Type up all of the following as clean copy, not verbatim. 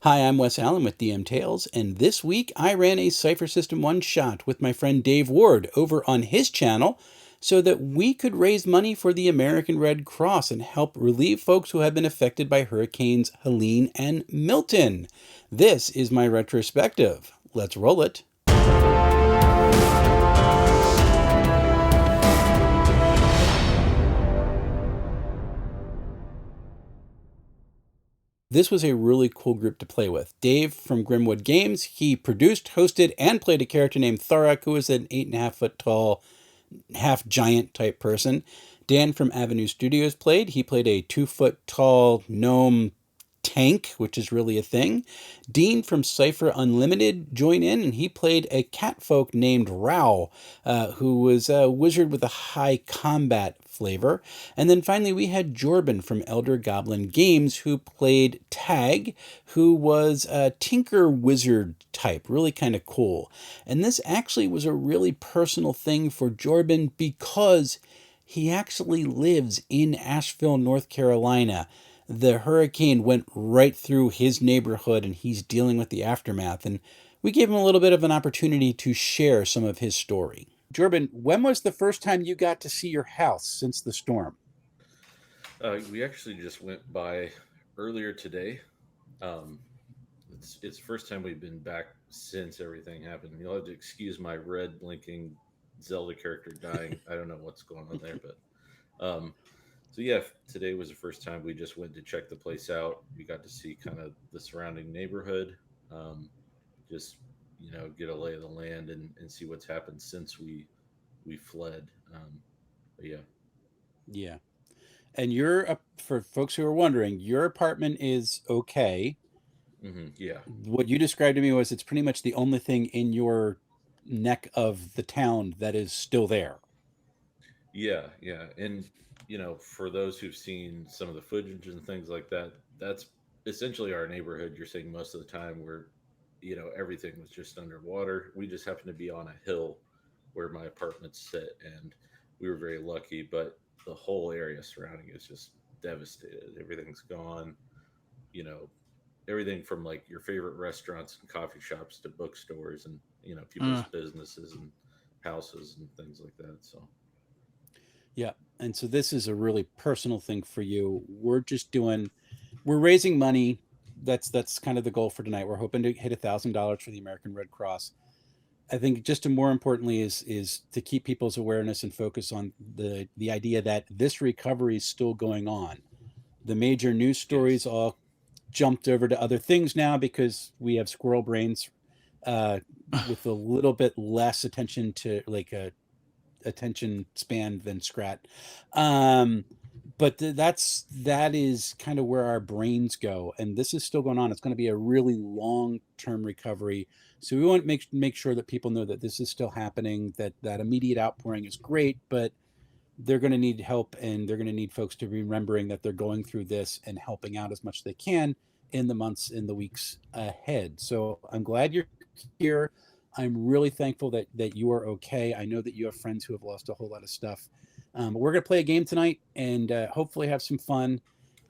Hi, I'm Wes Allen with DM Tales, and this week I ran a Cypher System one-shot with my friend Dave Ward over on his channel so that we could raise money for the American Red Cross and help relieve folks who have been affected by Hurricanes Helene and Milton. This is my retrospective. Let's roll it. This was a really cool group to play with. Dave from Grimwood Games, he produced, hosted, and played a character named Tharak, who is an 8.5 foot tall, half giant type person. Dan from Avenue Studios played. He played a 2 foot tall gnome tank, which is really a thing. Dean from Cypher Unlimited joined in, and he played a catfolk named Rao, who was a wizard with a high combat flavor. And then finally, we had Jorbin from Elder Goblin Games, who played Tag, who was a tinker wizard type, really kind of cool. And this actually was a really personal thing for Jorbin because he actually lives in Asheville, North Carolina. The hurricane went right through his neighborhood and he's dealing with the aftermath. And we gave him a little bit of an opportunity to share some of his story. Jorbin, when was the first time you got to see your house since the storm? We actually just went by earlier today. Um, it's the first time we've been back since everything happened. You'll have to excuse my red blinking Zelda character dying. I don't know what's going on there, but so yeah, today was the first time we just went to check the place out. We got to see kind of the surrounding neighborhood, um, just get a lay of the land and see what's happened since we fled. But yeah. Yeah. And for folks who are wondering, your apartment is okay. Yeah. What you described to me was it's pretty much the only thing in your neck of the town that is still there. Yeah, yeah. And for those who've seen some of the footage and things like that, that's essentially our neighborhood. You're seeing most of the time where, everything was just underwater. We just happened to be on a hill where my apartments sit, and we were very lucky, but the whole area surrounding is just devastated. Everything's gone, you know, everything from like your favorite restaurants and coffee shops to bookstores and, people's Mm. businesses and houses and things like that. So, Yeah. And so this is a really personal thing for you. We're raising money. That's kind of the goal for tonight. We're hoping to hit $1,000 for the American Red Cross. I think just to more importantly is to keep people's awareness and focus on the idea that this recovery is still going on. The major news stories yes. all jumped over to other things now because we have squirrel brains, uh, with a little bit less attention to like a attention span than Scrat. Um, but that is kind of where our brains go, and this is still going on. It's going to be a really long term recovery, so we want to make sure that people know that this is still happening. That immediate outpouring is great, but they're going to need help, and they're going to need folks to be remembering that they're going through this and helping out as much as they can in the months, in the weeks ahead. So I'm glad you're here. I'm really thankful that you are okay. I know that you have friends who have lost a whole lot of stuff. But we're going to play a game tonight and hopefully have some fun.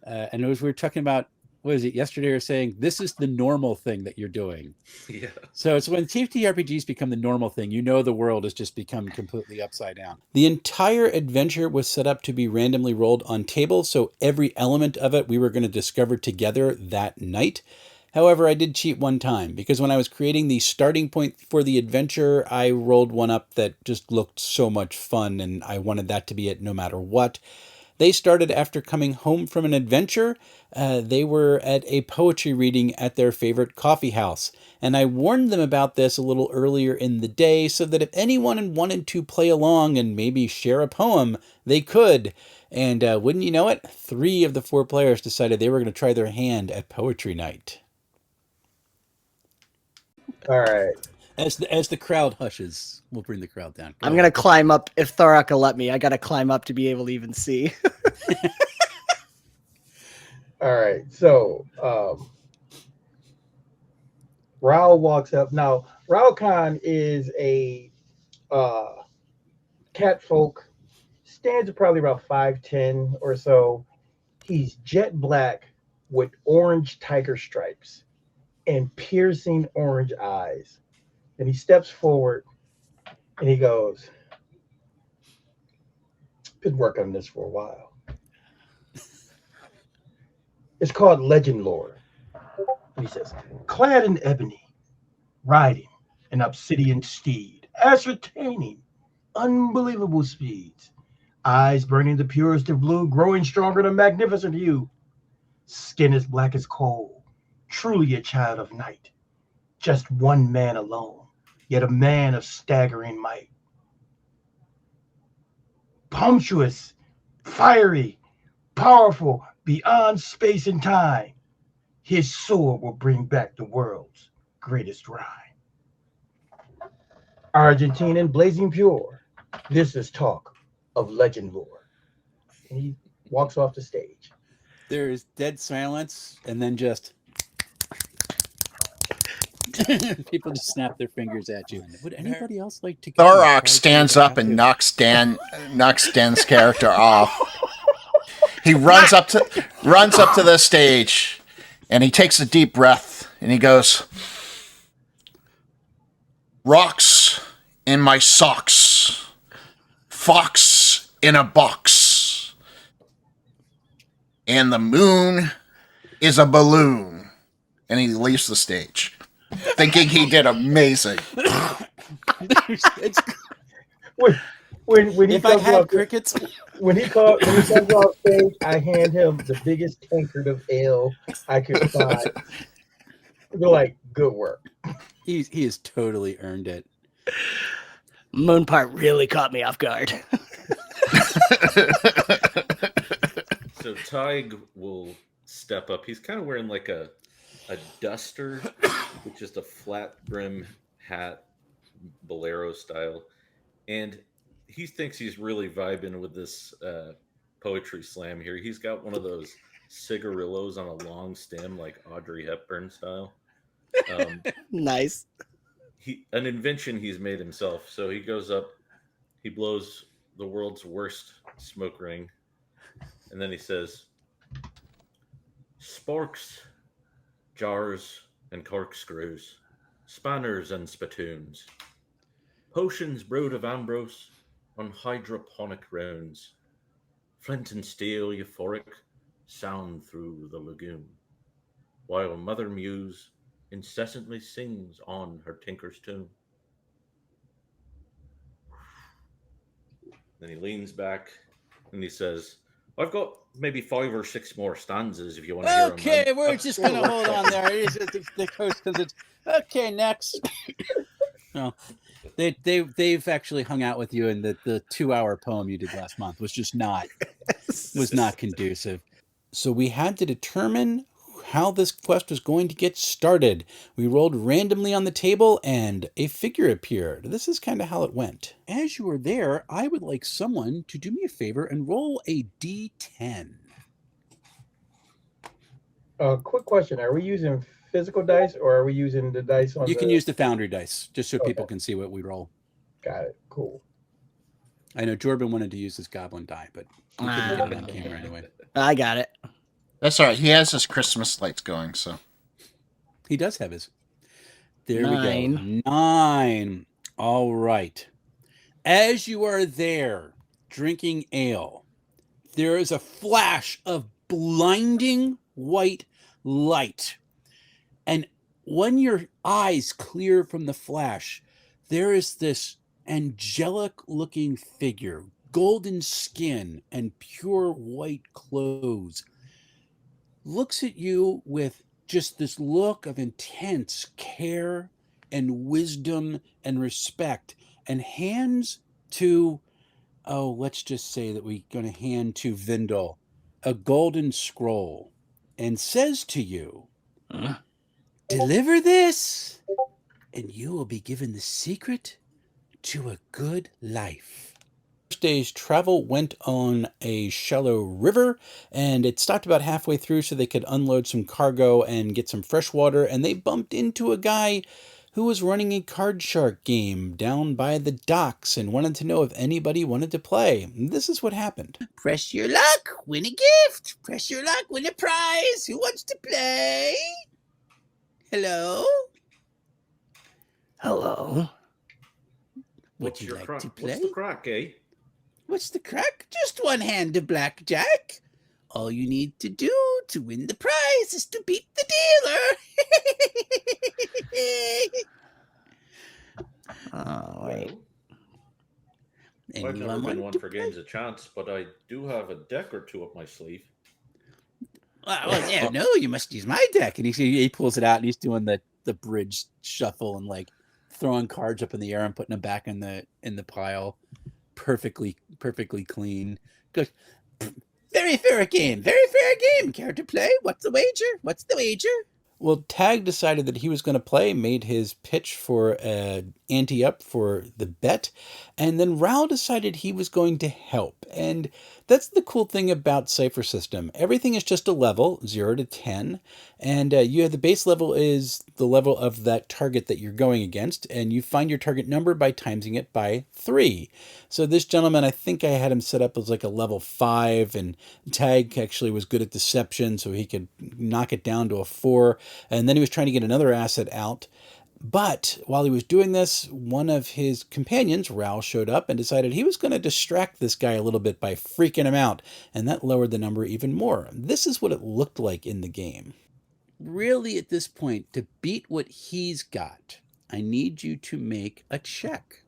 And as we were talking about, what was it yesterday? We were saying this is the normal thing that you're doing. Yeah. So it's when TTRPGs become the normal thing, the world has just become completely upside down. The entire adventure was set up to be randomly rolled on tables, so every element of it we were going to discover together that night. However, I did cheat one time because when I was creating the starting point for the adventure, I rolled one up that just looked so much fun and I wanted that to be it no matter what. They started after coming home from an adventure. They were at a poetry reading at their favorite coffee house. And I warned them about this a little earlier in the day so that if anyone wanted to play along and maybe share a poem, they could. And wouldn't you know it, 3 of the 4 players decided they were going to try their hand at poetry night. All right. As the crowd hushes, we'll bring the crowd down. Go I'm ahead. gonna climb up if Tharak will let me. I gotta climb up to be able to even see. All right. So Raul walks up. Now, Raul Khan is a cat folk, stands at probably about 5'10" or so. He's jet black with orange tiger stripes. and piercing orange eyes. And he steps forward and he goes, been working on this for a while. It's called Legend Lore. And he says, clad in ebony, riding an obsidian steed, ascertaining unbelievable speeds, eyes burning the purest of blue, growing stronger in a magnificent hue, skin as black as coal, truly a child of night, just one man alone, yet a man of staggering might. Punctuous, fiery, powerful, beyond space and time, his sword will bring back the world's greatest rhyme. Argentine blazing pure, this is talk of legend lore. And he walks off the stage. There's dead silence, and then just people just snap their fingers at you. Would anybody else like to? Thorok stands up and knocks Dan's character off. He runs up to the stage, and he takes a deep breath, and he goes, "Rocks in my socks, fox in a box, and the moon is a balloon." And he leaves the stage, thinking he did amazing. When he if I comes had off, crickets, when he comes off stage, I hand him the biggest tankard of ale I could find. They're like, good work. he has totally earned it. Moon part really caught me off guard. So Tig will step up. He's kind of wearing like a duster with just a flat brim hat, bolero style, and he thinks he's really vibing with this poetry slam here. He's got one of those cigarillos on a long stem, like Audrey Hepburn style. Nice. An invention he's made himself. So he goes up, he blows the world's worst smoke ring, and then he says, "Sporks, jars and corkscrews, spanners and spittoons, potions brewed of ambrose on hydroponic rounds, flint and steel euphoric sound through the lagoon, while Mother Muse incessantly sings on her tinker's tune." Then he leans back and he says, "I've got maybe 5 or 6 more stanzas if you want to hear them." Okay, we're just going to hold on there. The coast because it's okay. Next, no, they've actually hung out with you, and the 2-hour poem you did last month was just not conducive. So we had to determine how this quest was going to get started. We rolled randomly on the table and a figure appeared. This is kind of how it went. As you were there, I would like someone to do me a favor and roll a D10. Quick question. Are we using physical dice or are we using the dice on You can use the Foundry dice just so people can see what we roll. Got it. Cool. I know Jorbin wanted to use his goblin die, but he couldn't get it on camera anyway. I got it. That's all right. He has his Christmas lights going, so. He does have his. There 9. we go. 9. All right. As you are there drinking ale, there is a flash of blinding white light. And when your eyes clear from the flash, there is this angelic looking figure, golden skin and pure white clothes, looks at you with just this look of intense care and wisdom and respect, and hands to, let's just say that we're going to hand to Vindel a golden scroll and says to you, "Deliver this, and you will be given the secret to a good life." First day's travel went on a shallow river, and it stopped about halfway through so they could unload some cargo and get some fresh water, and they bumped into a guy who was running a card shark game down by the docks and wanted to know if anybody wanted to play. And this is what happened. "Press your luck, win a gift. Press your luck, win a prize. Who wants to play?" Hello. Hello. Would What's you your like crack? to play? What's the crack, eh? What's the crack? Just one hand of blackjack. All you need to do to win the prize is to beat the dealer. Oh, wait. Well, I've never been one for games of chance, but I do have a deck or two up my sleeve. Well, yeah, no, you must use my deck. And he pulls it out and he's doing the bridge shuffle and like throwing cards up in the air and putting them back in the pile. Perfectly clean. Goes, very fair game. Very fair game. Care to play? What's the wager? Well, Tag decided that he was going to play, made his pitch for ante up for the bet, and then Raul decided he was going to help. And that's the cool thing about Cypher System. Everything is just a level, 0 to 10, and you have the base level is the level of that target that you're going against, and you find your target number by timesing it by 3. So this gentleman, I think I had him set up as like a level 5, and Tag actually was good at deception, so he could knock it down to a 4. And then he was trying to get another asset out. But while he was doing this, one of his companions, Raul, showed up and decided he was going to distract this guy a little bit by freaking him out. And that lowered the number even more. This is what it looked like in the game. Really, at this point, to beat what he's got, I need you to make a check.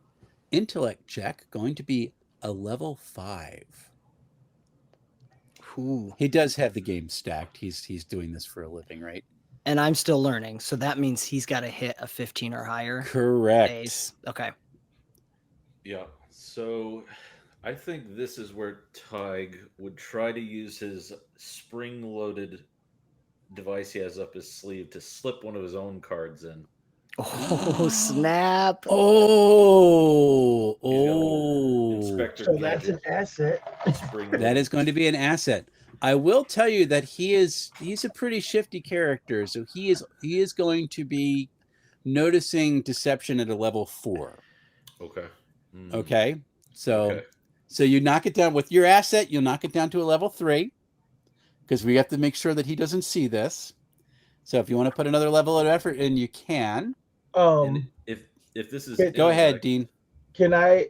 Intellect check, going to be a level 5. Ooh. He does have the game stacked. He's doing this for a living, right? And I'm still learning, so that means he's got to hit a 15 or higher. Correct. Base. Okay. Yeah. So I think this is where Tig would try to use his spring-loaded device he has up his sleeve to slip one of his own cards in. Oh, snap. Oh. Inspector So that's an Gadget asset. spring. That is going to be an asset. I will tell you that he's a pretty shifty character, so he is going to be noticing deception at a level 4. Okay. Okay. So Okay. so you knock it down with your asset, you'll knock it down to a level 3 because we have to make sure that he doesn't see this. So if you want to put another level of effort in, you can. And if this is Go ahead, Dean. Can I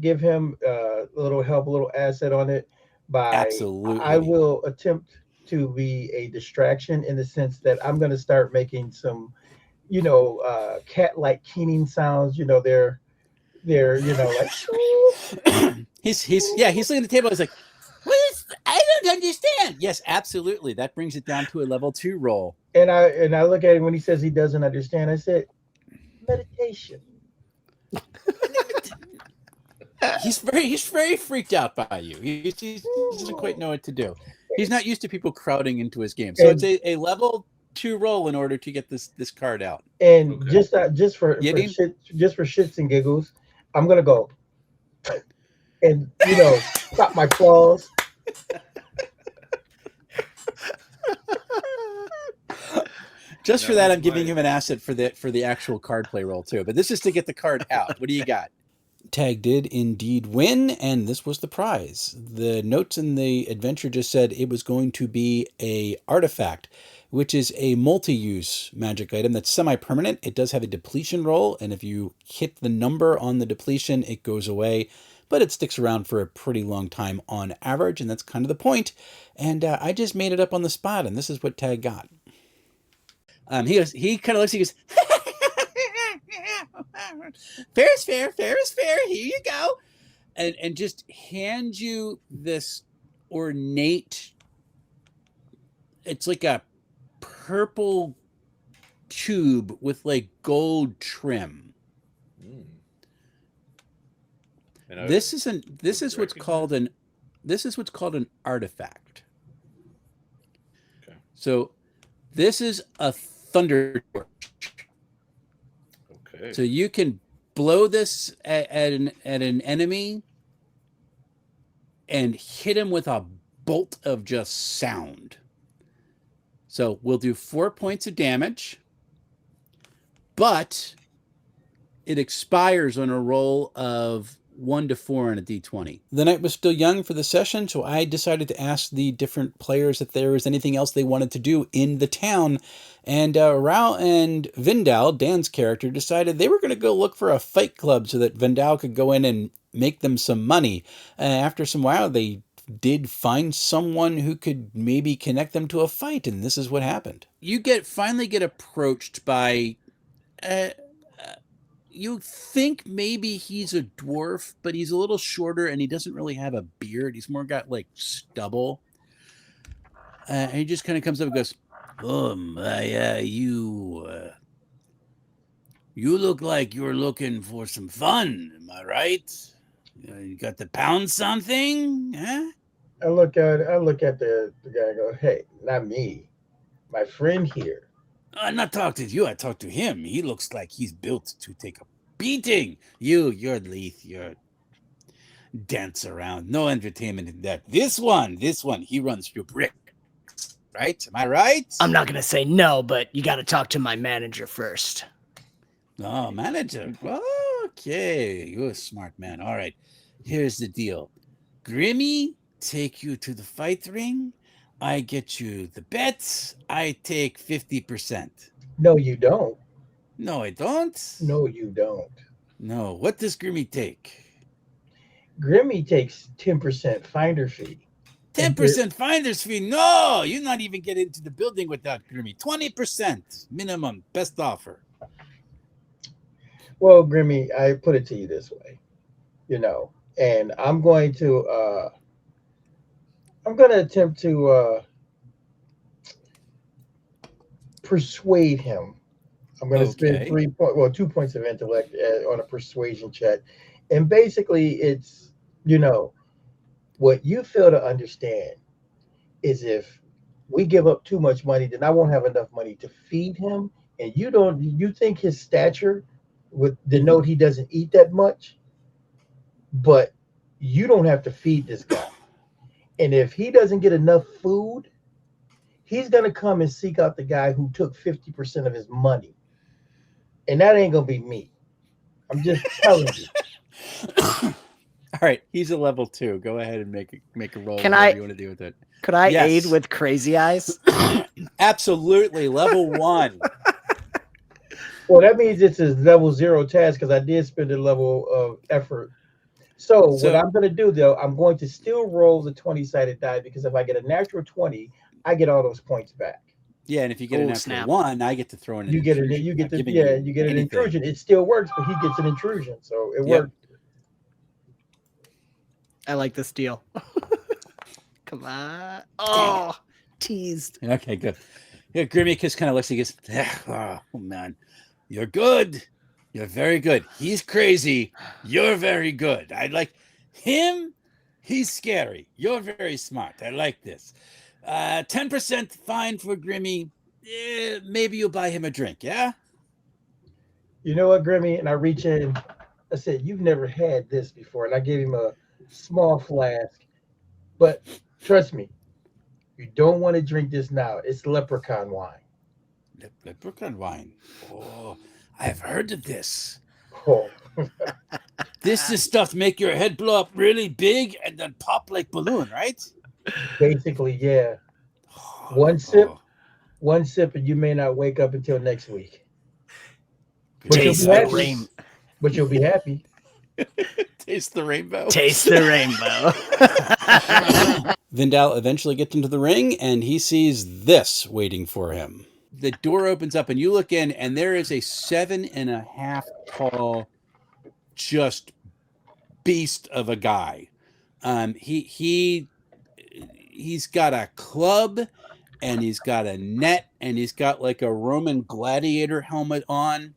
give him a little help, a little asset on it? Absolutely. I will attempt to be a distraction in the sense that I'm going to start making some, cat-like keening sounds. They're like. he's looking at the table. He's like, I don't understand. Yes, absolutely. That brings it down to a level 2 roll. And I look at him when he says he doesn't understand. I said, meditation. He's very freaked out by you. He doesn't quite know what to do. He's not used to people crowding into his game. So it's a level 2 roll in order to get this card out. And Okay. just for shits and giggles, I'm gonna go and stop my claws. Just for that, I'm giving him an asset for the actual card play roll too. But this is to get the card out. What do you got? Tag did indeed win, and this was the prize. The notes in the adventure just said it was going to be a artifact, which is a multi-use magic item that's semi-permanent. It does have a depletion roll, and if you hit the number on the depletion, it goes away. But it sticks around for a pretty long time on average, and that's kind of the point. And I just made it up on the spot, and this is what Tag got. He kind of looks, he goes, fair is fair, fair is fair, here you go. And just hand you this ornate, it's like a purple tube with like gold trim. This is what's called an artifact. Okay. So this is a thunder torch. Okay. So you can blow this at an enemy and hit him with a bolt of just sound. So we'll do 4 points of damage, but it expires on a roll of 1 to 4 on a d20. The night was still young for the session, so I decided to ask the different players if there was anything else they wanted to do in the town. And Rao and Vindal, Dan's character, decided they were going to go look for a fight club so that Vindal could go in and make them some money. After some while, they did find someone who could maybe connect them to a fight, and this is what happened. You finally get approached by... you think maybe he's a dwarf, but he's a little shorter and he doesn't really have a beard. He's more got like stubble. And he just kind of comes up and goes, you look like you're looking for some fun. Am I right? You got to pound something? Huh? I look at the guy and go, hey, not me. My friend here. I'm not talking to you. I talked to him. He looks like he's built to take a beating. You're Leith. You're dance around. No entertainment in that. This one, he runs through bricks. Right? Am I right? I'm not going to say no, but you got to talk to my manager first. Oh, manager. Okay. You're a smart man. All right. Here's the deal. Grimmy, take you to the fight ring. I get you the bets. I take 50%. No, you don't. No, I don't. No, you don't. No. What does Grimmy take? Grimmy takes 10% finder fee. 10% finder's fee? No, you're not even getting into the building without Grimmy. 20% minimum, best offer. Well, Grimmy, I put it to you this way, and I'm going to attempt to persuade him. I'm going to spend 2 points of intellect on a persuasion check. And basically it's, what you fail to understand is if we give up too much money, then I won't have enough money to feed him. And you think his stature would denote he doesn't eat that much, but you don't have to feed this guy. And if he doesn't get enough food, he's going to come and seek out the guy who took 50% of his money. And that ain't going to be me. I'm just telling you. All right, he's a level 2. Go ahead and make a roll. You want to do with it? Could I aid with crazy eyes? Absolutely, level 1. Well, that means it's a level 0 task because I did spend a level of effort. So what I'm going to do, though, I'm going to still roll the 20-sided die because if I get a natural 20, I get all those points back. Yeah, and if you get an natural 1, I get to throw in an intrusion. You get an intrusion. It still works, but he gets an intrusion, so it worked. I like this deal. Come on. Oh, teased. Okay, good. Yeah, Grimmy just kind of looks and goes, oh, man, you're good. You're very good. He's crazy. You're very good. I like him. He's scary. You're very smart. I like this. 10% fine for Grimmy. Maybe you'll buy him a drink, yeah? You know what, Grimmy? And I reach in. I said, you've never had this before. And I gave him a small flask. But trust me, you don't want to drink this now. It's leprechaun wine. Leprechaun wine. Oh, I've heard of this. Oh. This is stuff to make your head blow up really big and then pop like balloon, right? Basically, yeah. One sip, and you may not wake up until next week. But you'll be happy. Taste the rainbow. Taste the rainbow. Vindal eventually gets into the ring, and he sees this waiting for him. The door opens up, and you look in, and there is a 7.5 tall, just beast of a guy. He's got a club, and he's got a net, and he's got like a Roman gladiator helmet on,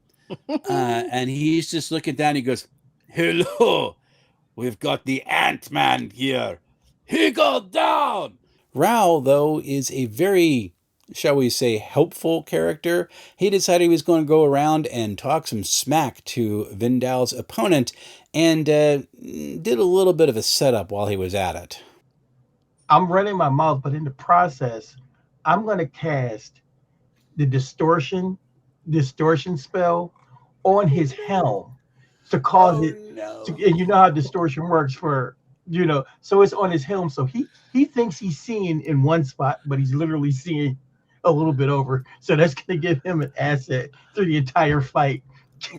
and he's just looking down. He goes, "Hello, we've got the Ant-Man here. He go down." Rao, though, is a very, shall we say, helpful character. He decided he was going to go around and talk some smack to Vindal's opponent and did a little bit of a setup while he was at it. I'm running my mouth, but in the process, I'm going to cast the distortion spell on his helm to cause Oh, it. no. And you know how distortion works for, so it's on his helm. So he thinks he's seeing in one spot, but he's literally seeing a little bit over. So that's going to give him an asset through the entire fight.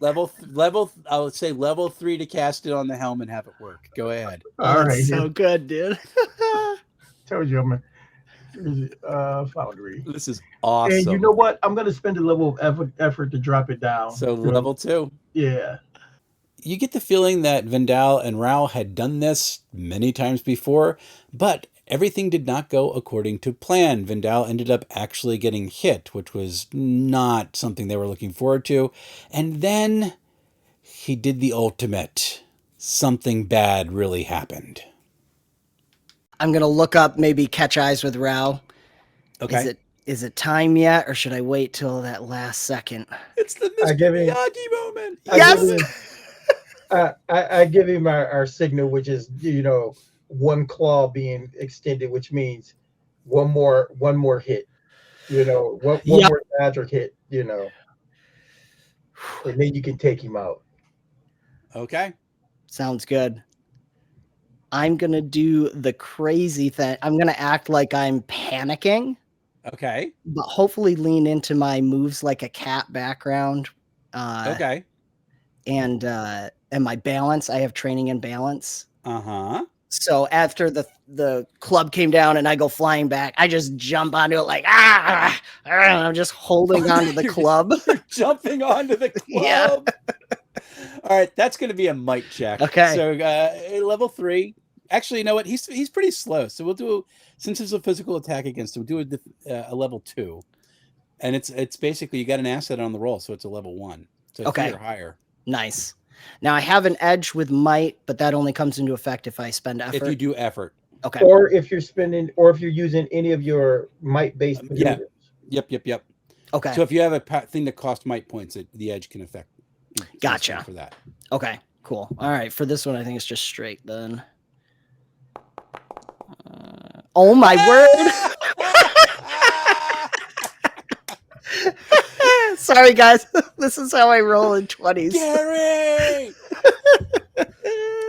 I would say level 3 to cast it on the helm and have it work. Go ahead. All right, so here. good, dude. Told you, man. Foundry. This is awesome. And you know what? I'm going to spend a level of effort to drop it down. So level 2. Yeah. You get the feeling that Vendal and Rao had done this many times before, but everything did not go according to plan. Vendal ended up actually getting hit, which was not something they were looking forward to. And then he did the ultimate. Something bad really happened. I'm gonna look up maybe catch eyes with Rao. Okay. Is it time yet, or should I wait till that last second? It's the I Mr. give him- Miyagi moment. I give him our signal, which is one claw being extended, which means one more hit, one Yep. more magic hit, and then you can take him out. Okay. Sounds good. I'm gonna do the crazy thing. I'm gonna act like I'm panicking, Okay. but hopefully lean into my moves like a cat background. Okay. And my balance. I have training in balance. Uh-huh. So after the club came down and I go flying back, I just jump onto it like I'm just holding onto the club. You're jumping onto the club. Yeah. All right, that's going to be a might check. Okay. So level 3. Actually, you know what? He's pretty slow. So we'll do, since it's a physical attack against him, we'll do a level 2. And it's basically you got an asset on the roll, so it's a level 1. So Okay. 3 or higher. Nice. Now I have an edge with might, but that only comes into effect if I spend effort. If you do effort. Okay. Or if you're using any of your might-based Yeah. maneuvers. Yep. Okay. So if you have a thing that costs might points, the edge can affect. Gotcha. For that. Okay. Cool. All right. For this one, I think it's just straight then. Oh my word! Sorry, guys. This is how I roll in 20s. Gary!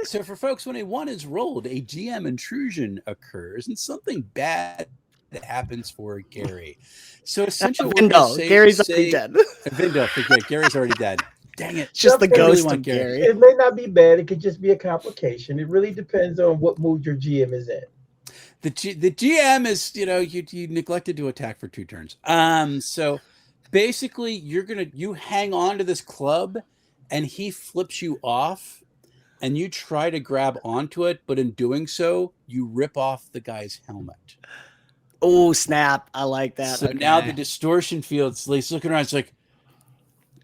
So for folks, when a 1 is rolled, a GM intrusion occurs and something bad happens for Gary. So essentially, what we're Vindo. gonna say, Gary's already dead. Vindo, forget. Gary's already dead. Dang it. Just the I really ghost want of Gary. Gary. It may not be bad. It could just be a complication. It really depends on what mood your GM is in. The GM is, you neglected to attack for 2 turns. So basically you hang on to this club and he flips you off and you try to grab onto it, but in doing so, you rip off the guy's helmet. Oh, snap. I like that. So now the distortion field, he's looking around, it's like,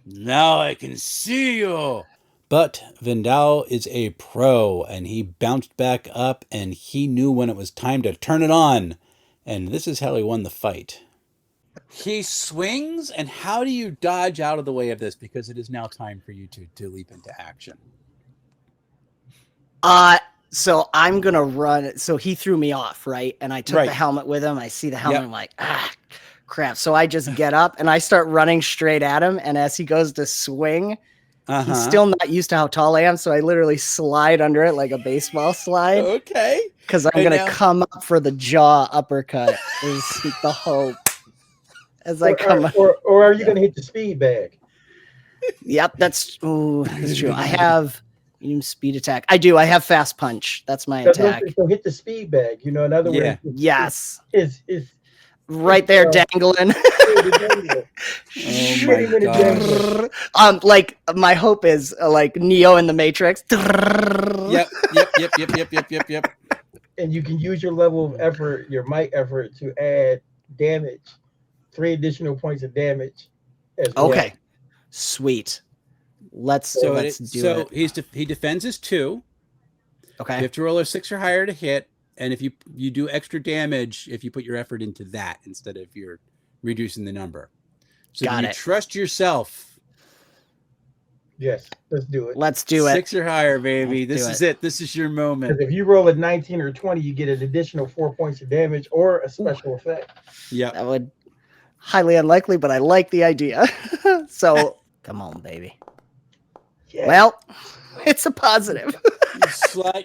now I can see you. But Vendal is a pro, and he bounced back up, and he knew when it was time to turn it on. And this is how he won the fight. He swings, and how do you dodge out of the way of this? Because it is now time for you to leap into action. So I'm gonna run. So he threw me off, right? And I took Right. the helmet with him. I see the helmet. Yep. I'm like, crap. So I just get up and I start running straight at him. And as he goes to swing, he's still not used to how tall I am. So I literally slide under it like a baseball slide Okay. because I'm And gonna now- come up for the jaw uppercut. Is the hope as I come up. Or are you going to hit the speed bag? Yep, that's true. I have speed attack. I do. I have fast punch. That's my attack. So hit the speed bag. In other Yeah. words, Yes, is right there, dangling. Oh my gosh. Like my hope is like Neo in the Matrix. Yep. And you can use your level of effort, your might effort, to add damage, 3 additional points of damage. As well. Okay, sweet. Let's do it. He defends his 2. You Okay, have to roll a 6 or higher to hit, and if you do extra damage if you put your effort into that instead of you're reducing the number. So Got you it. trust yourself. Yes, let's do it. let's do it. 6 or higher, baby. Let's This do is it. This is your moment. Because if you roll a 19 or 20, you get an additional 4 points of damage or a special effect. Yeah. That would highly unlikely, but I like the idea. So come on, baby. Yeah. Well, it's a positive.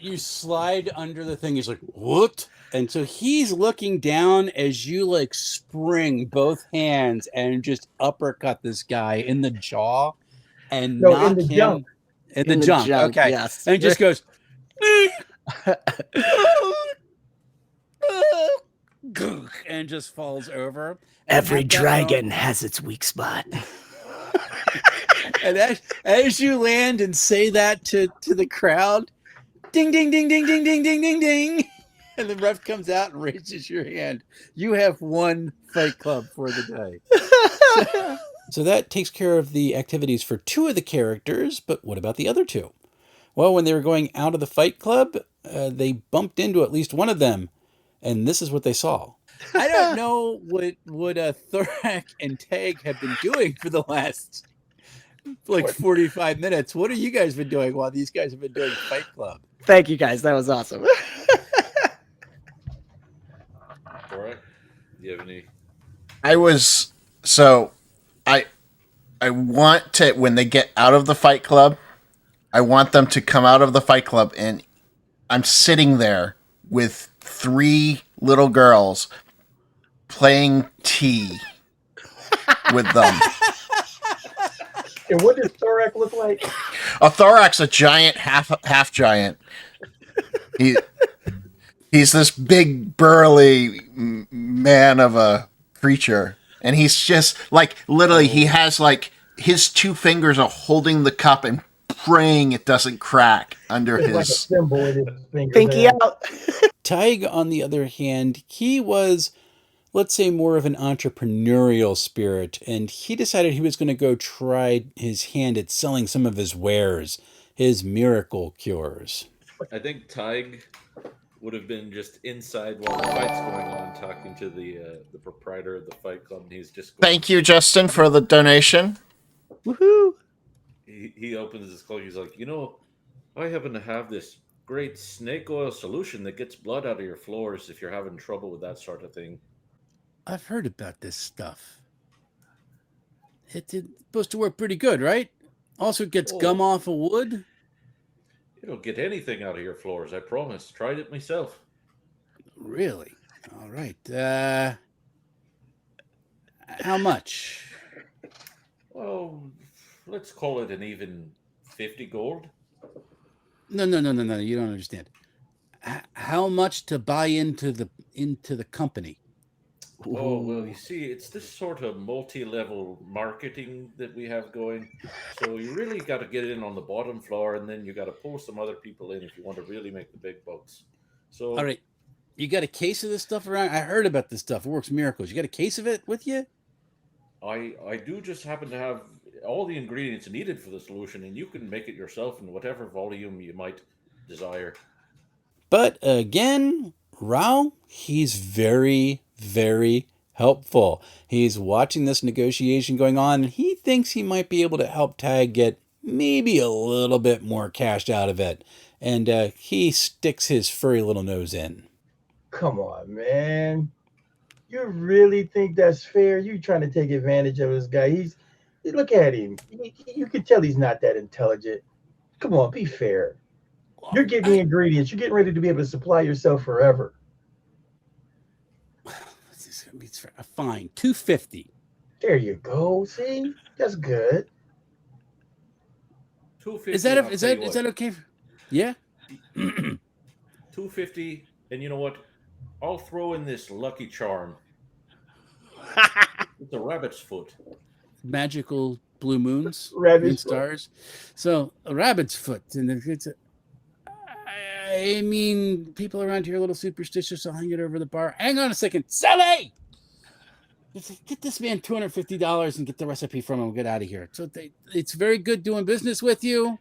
You slide under the thing. He's like, what? And so he's looking down as you like spring both hands and just uppercut this guy in the jaw and No, in knock the him jump. in the junk. Okay. Yes. And he just goes, and just falls over. And Every at that dragon moment- has its weak spot. and as you land and say that to the crowd, ding, ding, ding, ding, ding, ding, ding, ding, ding. And the ref comes out and raises your hand. You have won Fight Club for the day. So that takes care of the activities for 2 of the characters, but what about the other 2? Well, when they were going out of the Fight Club, they bumped into at least one of them, and this is what they saw. I don't know what Thorak and Tag have been doing for the last like 45 minutes. What have you guys been doing while these guys have been doing Fight Club? Thank you, guys. That was awesome. All right. Do you have any? I want to, when they get out of the Fight Club, I want them to come out of the Fight Club, and I'm sitting there with 3 little girls playing tea with them. And what does Thorak look like? A Thorax, a giant, half giant. He's this big, burly man of a creature. And he's just, like, literally, he has, like, his 2 fingers are holding the cup and praying it doesn't crack under It's his... like a symbol in his finger. Pinky there. out. Tig, on the other hand, he was, let's say, more of an entrepreneurial spirit, and he decided he was going to go try his hand at selling some of his wares, his miracle cures. I think Tig would have been just inside while the fight's going on, talking to the proprietor of the Fight Club, and he's just going, Thank you, Justin, for the donation. Woohoo. he opens his cloak. He's like, I happen to have this great snake oil solution that gets blood out of your floors if you're having trouble with that sort of thing. I've heard about this stuff. It's supposed to work pretty good, right? Also gets gum off of wood. It'll get anything out of your floors, I promise. Tried it myself. Really? All right. How much? Well, let's call it an even 50 gold. No. You don't understand. How much to buy into the company? Oh, well, you see, it's this sort of multi-level marketing that we have going. So you really got to get in on the bottom floor, and then you got to pull some other people in if you want to really make the big bucks. So, All right. You got a case of this stuff around? I heard about this stuff. It works miracles. You got a case of it with you? I do just happen to have all the ingredients needed for the solution, and you can make it yourself in whatever volume you might desire. But again, Rao, he's very, very helpful. He's watching this negotiation going on, and he thinks he might be able to help Tag get maybe a little bit more cash out of it. And he sticks his furry little nose in. Come on, man. You really think that's fair? You trying to take advantage of this guy? Look at him. You can tell he's not that intelligent. Come on, be fair. You're getting the ingredients. You're getting ready to be able to supply yourself forever. Fine, $250. There you go. See, that's good. $250. Is that okay? Yeah. $250, and you know what? I'll throw in this lucky charm. It's a rabbit's foot. Magical blue moons, Rabbit's green foot. stars. So a rabbit's foot, and if it's I mean, people around here are a little superstitious. I'll hang it over the bar. Hang on a second, Sally. Get this man $250 and get the recipe from him. Get out of here. So it's very good doing business with you.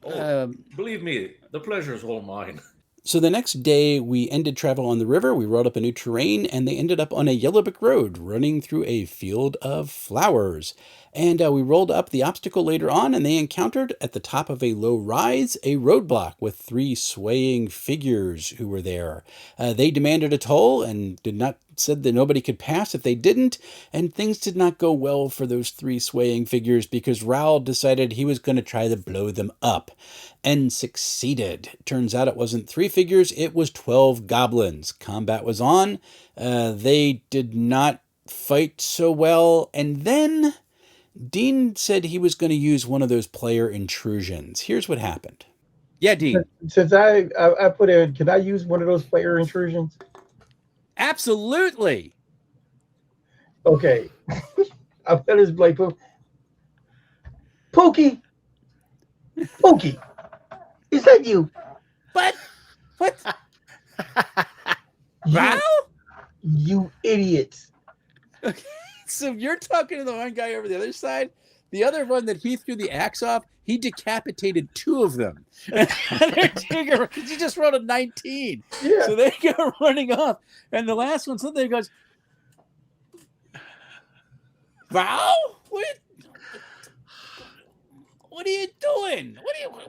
Believe me, the pleasure is all mine. So the next day, we ended travel on the river. We rode up a new terrain, and they ended up on a yellow brick road running through a field of flowers. And we rolled up the obstacle later on, and they encountered at the top of a low rise a roadblock with 3 swaying figures who were there. They demanded a toll and did not said that nobody could pass if they didn't, and things did not go well for those 3 swaying figures because Raoul decided he was going to try to blow them up, and succeeded. Turns out it wasn't 3 figures, it was 12 goblins. Combat was on. They did not fight so well, and then Dean said he was going to use one of those player intrusions. Here's what happened. Yeah, Dean. Since I put in, can I use one of those player intrusions? Absolutely. Okay. I put his like Pookie. Pookie. Is that you? What? Wow? You idiots. Okay. So you're talking to the one guy over the other side. The other one that he threw the axe off, he decapitated 2 of them. He just rolled a 19. Yeah. So they go running off. And the last one, something goes, Wow? What are you doing?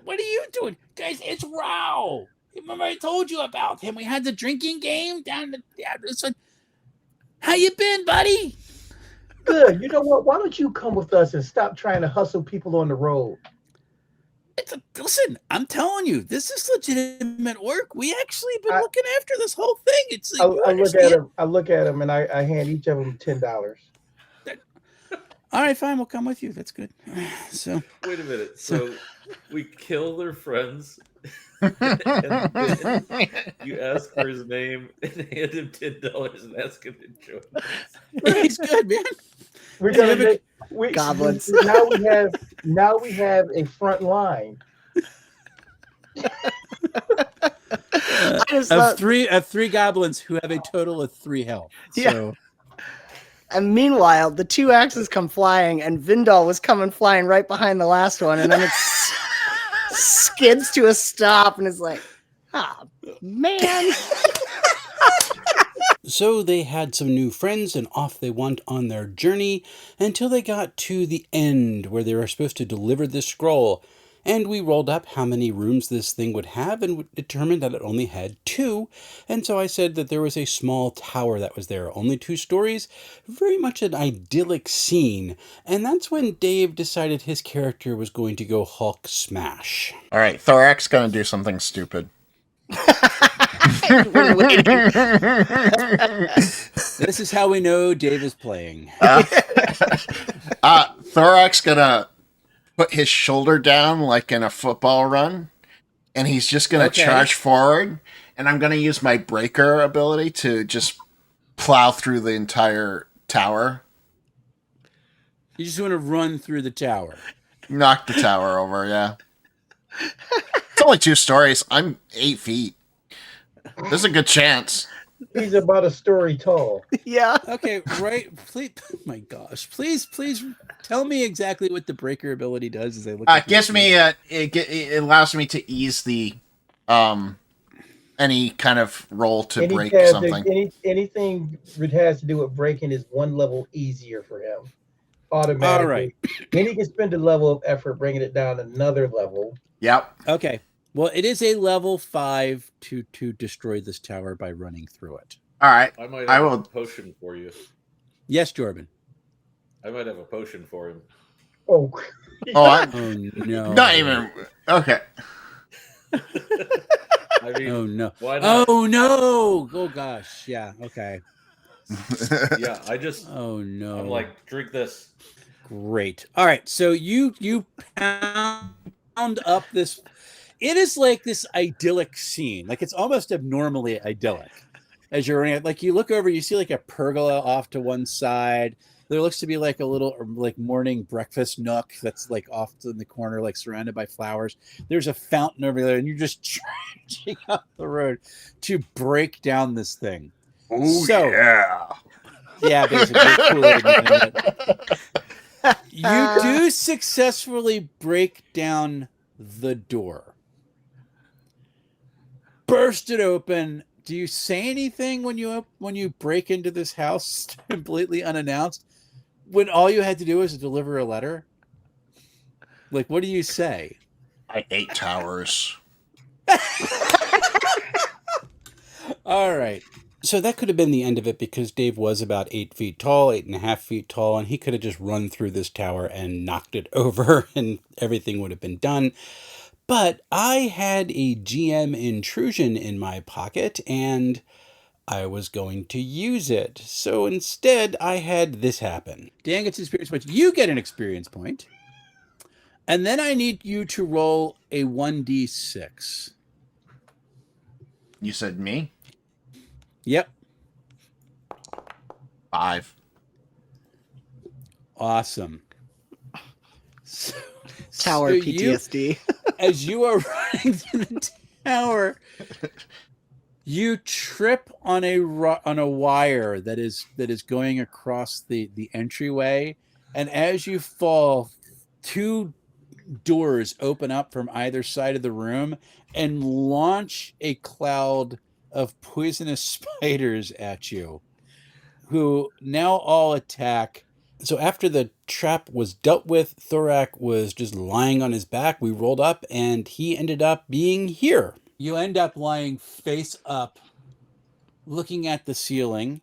What are you doing? Guys, it's Rao. Remember I told you about him. We had the drinking game down this one. How you been, buddy? Good. You know what? Why don't you come with us and stop trying to hustle people on the road? Listen, I'm telling you, this is legitimate work. We actually been looking after this whole thing. It's I look at him and I hand each of them $10. All right, fine. We'll come with you. That's good. So wait a minute. So we kill their friends, and then you ask for his name and hand him $10 and ask him to join us. He's good, man. We're gonna make goblins. Now we have a front line. Of three goblins who have a total of 3 health. Yeah. So. And meanwhile, the 2 axes come flying, and Vindal was coming flying right behind the last one, and then it skids to a stop, and is like, "Ah, man." So they had some new friends, and off they went on their journey until they got to the end where they were supposed to deliver the scroll. And we rolled up how many rooms this thing would have and determined that it only had 2. And so I said that there was a small tower that was there, only 2 stories, very much an idyllic scene. And that's when Dave decided his character was going to go Hulk smash. All right, Thorax going to do something stupid. We're waiting. This is how we know Dave is playing. Thorax going to put his shoulder down like in a football run, and he's just going to charge forward, and I'm going to use my breaker ability to just plow through the entire tower. You just want to run through the tower. Knock the tower over, yeah. It's only 2 stories. I'm 8 feet. There's a good chance. He's about a story tall. Yeah. Okay, right. Please, oh my gosh. Please tell me exactly what the breaker ability does as I look at gives me it allows me to ease the any kind of roll to break something. Anything that has to do with breaking is 1 level easier for him. Automatically. All right. Then he can spend a level of effort bringing it down another level. Yep. Okay. Well, it is a level 5 to destroy this tower by running through it. All right. I might have a potion for you. Yes, Jorbin. I might have a potion for him. Oh. Oh no. Not even. Okay. I mean, oh no. Why not? Oh no. Oh gosh. Yeah. Okay. Yeah. I just. Oh no. I'm like, drink this. Great. All right. So you pound up this. It is like this idyllic scene. Like it's almost abnormally idyllic. As you're running, like you look over, you see like a pergola off to one side. There looks to be like a little like morning breakfast nook that's like off in the corner, like surrounded by flowers. There's a fountain over there, and you're just charging up the road to break down this thing. Oh, so, yeah, basically. You do successfully break down the door. Burst it open. Do you say anything when you break into this house completely unannounced? When all you had to do was to deliver a letter? Like, what do you say? I hate towers. All right. So that could have been the end of it because Dave was about 8 feet tall, 8.5 feet tall, and he could have just run through this tower and knocked it over and everything would have been done. But I had a GM intrusion in my pocket and I was going to use it. So instead, I had this happen. Dan gets an experience point. You get an experience point. And then I need you to roll a 1d6. You said me? Yep. 5. Awesome. Tower PTSD. As you are running through the tower, you trip on a wire that is going across the entryway, and as you fall, 2 doors open up from either side of the room and launch a cloud of poisonous spiders at you, who now all attack. So after the trap was dealt with, Thorak was just lying on his back. We rolled up and he ended up being here. You end up lying face up, looking at the ceiling,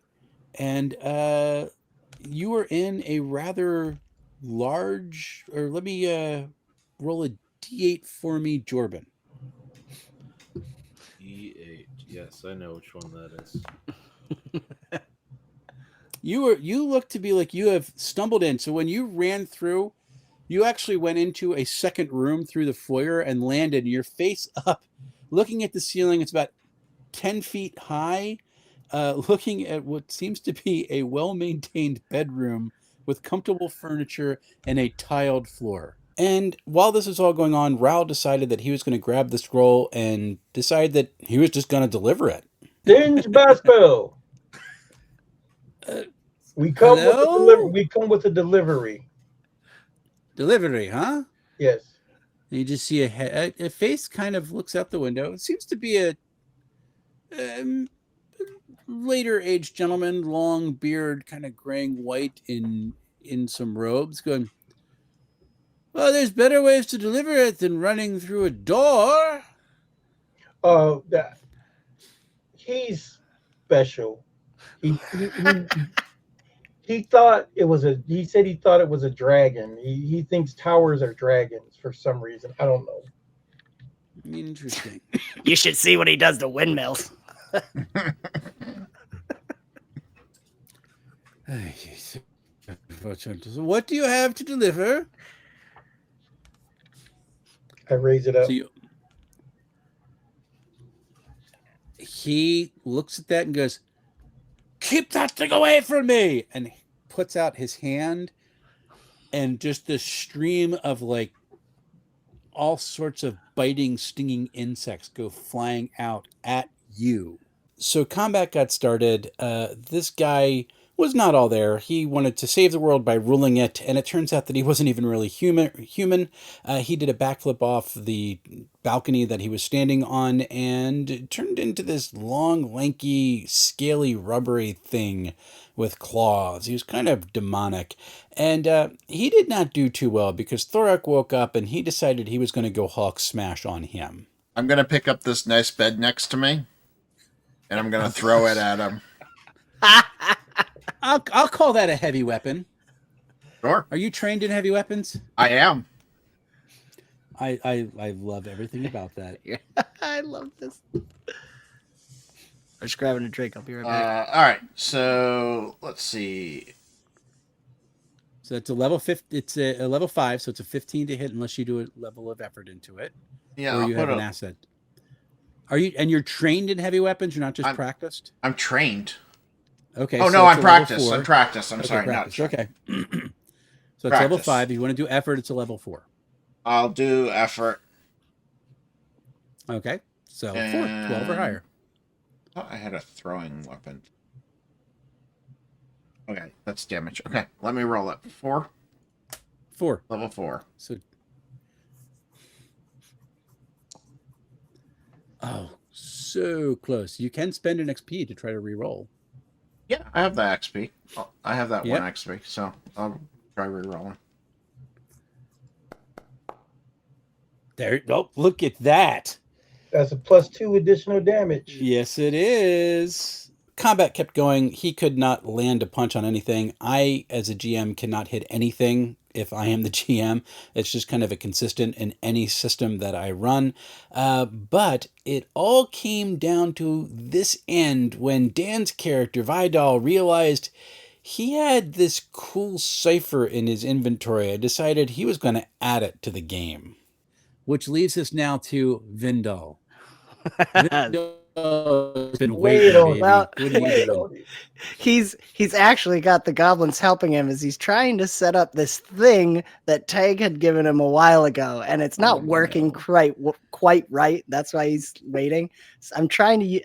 and you were in a rather large, or let me roll a d8 for me, Jorbin. E8. Yes, I know which one that is. You look to be like you have stumbled in. So when you ran through, you actually went into a second room through the foyer and landed your face up, looking at the ceiling. It's about 10 feet high, looking at what seems to be a well-maintained bedroom with comfortable furniture and a tiled floor. And while this is all going on, Raoul decided that he was going to grab the scroll and decide that he was just going to deliver it. Dinge Baspel. We come hello? with a delivery. Delivery, huh? Yes. And you just see a face kind of looks out the window. It seems to be a later aged gentleman, long beard, kind of graying white in some robes, going, well, there's better ways to deliver it than running through a door. He's special. He thought it was he said he thought it was a dragon. He thinks towers are dragons for some reason. I don't know. Interesting. You should see what he does to windmills. What do you have to deliver? I raise it up. So he looks at that and goes, keep that thing away from me, and puts out his hand, and just this stream of like all sorts of biting, stinging insects go flying out at you. So combat got started. This guy was not all there. He wanted to save the world by ruling it, and it turns out that he wasn't even really human. He did a backflip off the balcony that he was standing on and turned into this long, lanky, scaly, rubbery thing with claws. He was kind of demonic, and he did not do too well because Thorak woke up and he decided he was going to go Hulk smash on him. I'm going to pick up this nice bed next to me, and I'm going to throw it at him. I'll call that a heavy weapon. Sure. Are you trained in heavy weapons? I am. I love everything about that. I love this. I'm just grabbing a drink. I'll be right back. All right. So let's see. So it's a level 50. It's a level 5, so it's a 15 to hit unless you do a level of effort into it. Yeah, or you have an asset. Are you? And you're trained in heavy weapons. You're not just practiced. I'm trained. Okay. Oh, so no, I'm practiced. I'm practiced. I'm sorry. Practice. Not okay. So it's level 5. If you want to do effort, it's a level 4. I'll do effort. Okay. So 4, 12 or higher. I thought I had a throwing weapon. Okay, that's damage. Okay, let me roll it. 4? 4. Level 4. So. Oh, so close. You can spend an XP to try to re-roll. Yeah, I have the XP. Oh, I have that 1 XP, so I'll try re-rolling. There. Oh, look at that. That's a +2 additional damage. Yes, it is. combat kept going. He could not land a punch on anything. I, as a GM, cannot hit anything if I am the GM. It's just kind of a consistent in any system that I run. But it all came down to this end when Dan's character, Vidal, realized he had this cool cipher in his inventory. I decided he was going to add it to the game. Which leads us now to Vindal. Vindal has been waiting, baby. Well, What are you doing? he's actually got the goblins helping him as he's trying to set up this thing that Tag had given him a while ago, and it's not working quite right. That's why he's waiting. So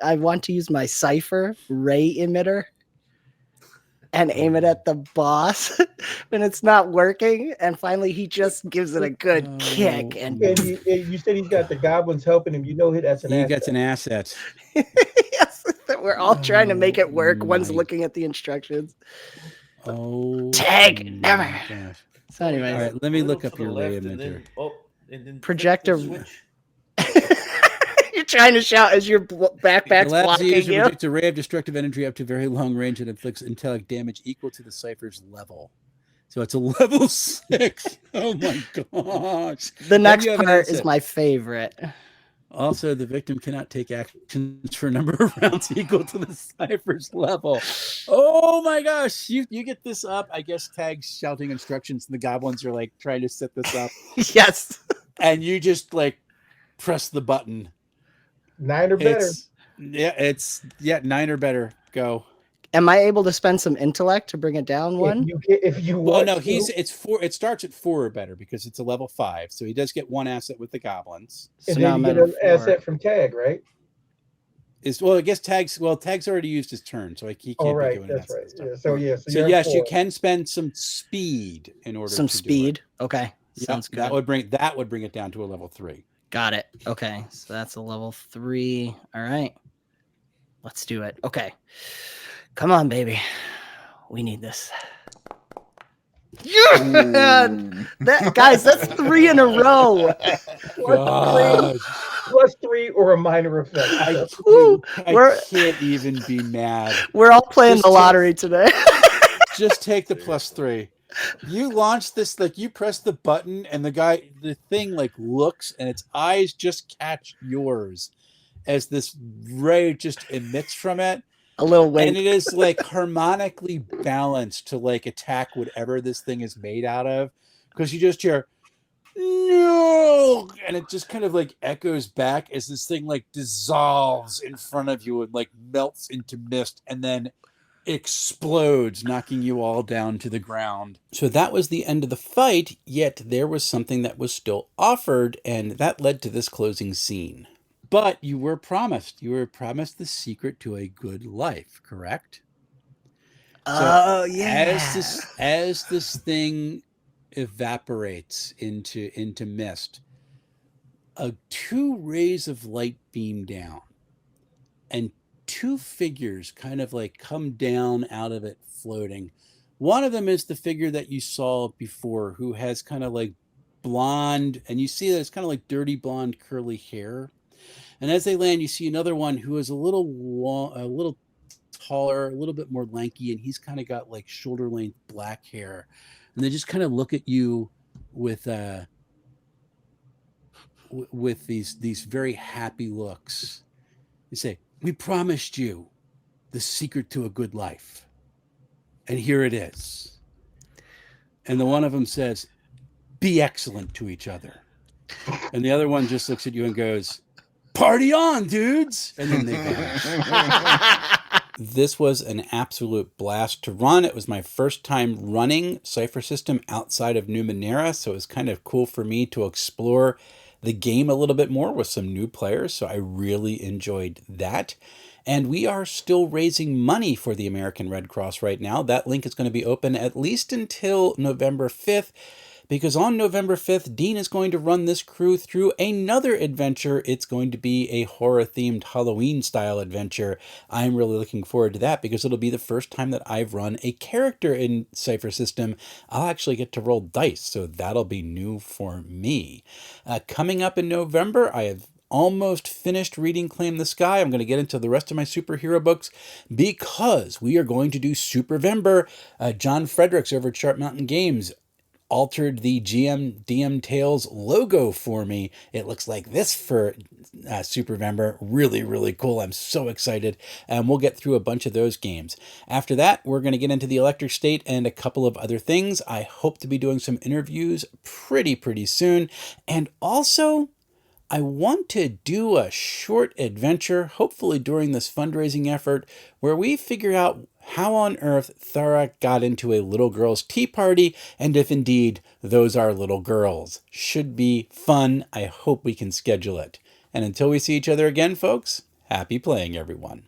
I want to use my Cypher ray emitter and aim it at the boss, and it's not working. And finally, he just gives it a good kick. And you said he's got the goblins helping him. You know that's an He asset. gets an asset. yes, we're all trying to make it work. One's my- looking at the instructions. Oh, Tag, my never. gosh. So anyways, All right, let me A little look up to the your ray left and emitter. then Projector- flip the switch. you're trying to shout as your backpack's Allows the blocking user to you. project a ray of destructive energy up to very long range and inflicts intellect damage equal to the cipher's level. So it's a level 6. Oh my gosh. The next you have an part is asset. my favorite. Also, the victim cannot take actions for a number of rounds equal to the cipher's level. Oh my gosh. You get this up. I guess Tag's shouting instructions and the goblins are like trying to set this up. Yes. And you just like press the button. 9 or better. It's 9 or better. Go. Am I able to spend some intellect to bring it down one? If you Well, want no, to. it's 4. It starts at 4 or better because it's a level 5. So he does get 1 asset with the goblins. So And now then you I'm get at an a 4. asset from Tag, right? I guess Tag's already used his turn, so he can't All be right, doing that's that right. stuff. Yeah, so So you're yes, you 4. can spend some speed in order Some to do speed. it. Okay. Yep, Sounds good. That would bring it down to a level 3. Got it. Okay. So that's a level 3. All right. Let's do it. Okay. Come on, baby. We need this. Yeah! Guys, that's 3 in a row. Plus 3 or a minor effect. I can't even be mad. We're all playing the lottery today. Just take the plus 3. You launch this, like you press the button and the thing like looks and its eyes just catch yours as this ray just emits from it. A little wink. And it is like harmonically balanced to like attack whatever this thing is made out of. Because you just hear no, and it just kind of like echoes back as this thing like dissolves in front of you and like melts into mist and then explodes, knocking you all down to the ground. So that was the end of the fight, yet there was something that was still offered, and that led to this closing scene. But you were promised the secret to a good life, correct? Oh, yeah. As this thing evaporates into mist, 2 rays of light beam down, and 2 figures kind of like come down out of it floating. One of them is the figure that you saw before, who has kind of like blonde, and you see that it's kind of like dirty blonde curly hair. And as they land, you see another one who is a little taller, a little bit more lanky, and he's kind of got like shoulder length black hair. And they just kind of look at you with these very happy looks. They say, "We promised you the secret to a good life, and here it is." And the one of them says, "Be excellent to each other." And the other one just looks at you and goes, "Party on, dudes!" And then they vanish. This was an absolute blast to run. It was my first time running Cypher System outside of Numenera, so it was kind of cool for me to explore the game a little bit more with some new players, so I really enjoyed that. And we are still raising money for the American Red Cross right now. That link is going to be open at least until November 5th. Because on November 5th, Dean is going to run this crew through another adventure. It's going to be a horror-themed Halloween-style adventure. I'm really looking forward to that because it'll be the first time that I've run a character in Cypher System. I'll actually get to roll dice, so that'll be new for me. Coming up in November, I have almost finished reading Claim the Sky. I'm going to get into the rest of my superhero books because we are going to do Supervember. John Fredericks over at Sharp Mountain Games altered the DM Tales logo for me. It looks like this for Supervember. Really, really cool. I'm so excited. And we'll get through a bunch of those games. After that, we're going to get into the Electric State and a couple of other things. I hope to be doing some interviews pretty soon. And also, I want to do a short adventure, hopefully during this fundraising effort, where we figure out how on earth Thara got into a little girl's tea party, and if indeed those are little girls. Should be fun. I hope we can schedule it. And until we see each other again, folks, happy playing, everyone.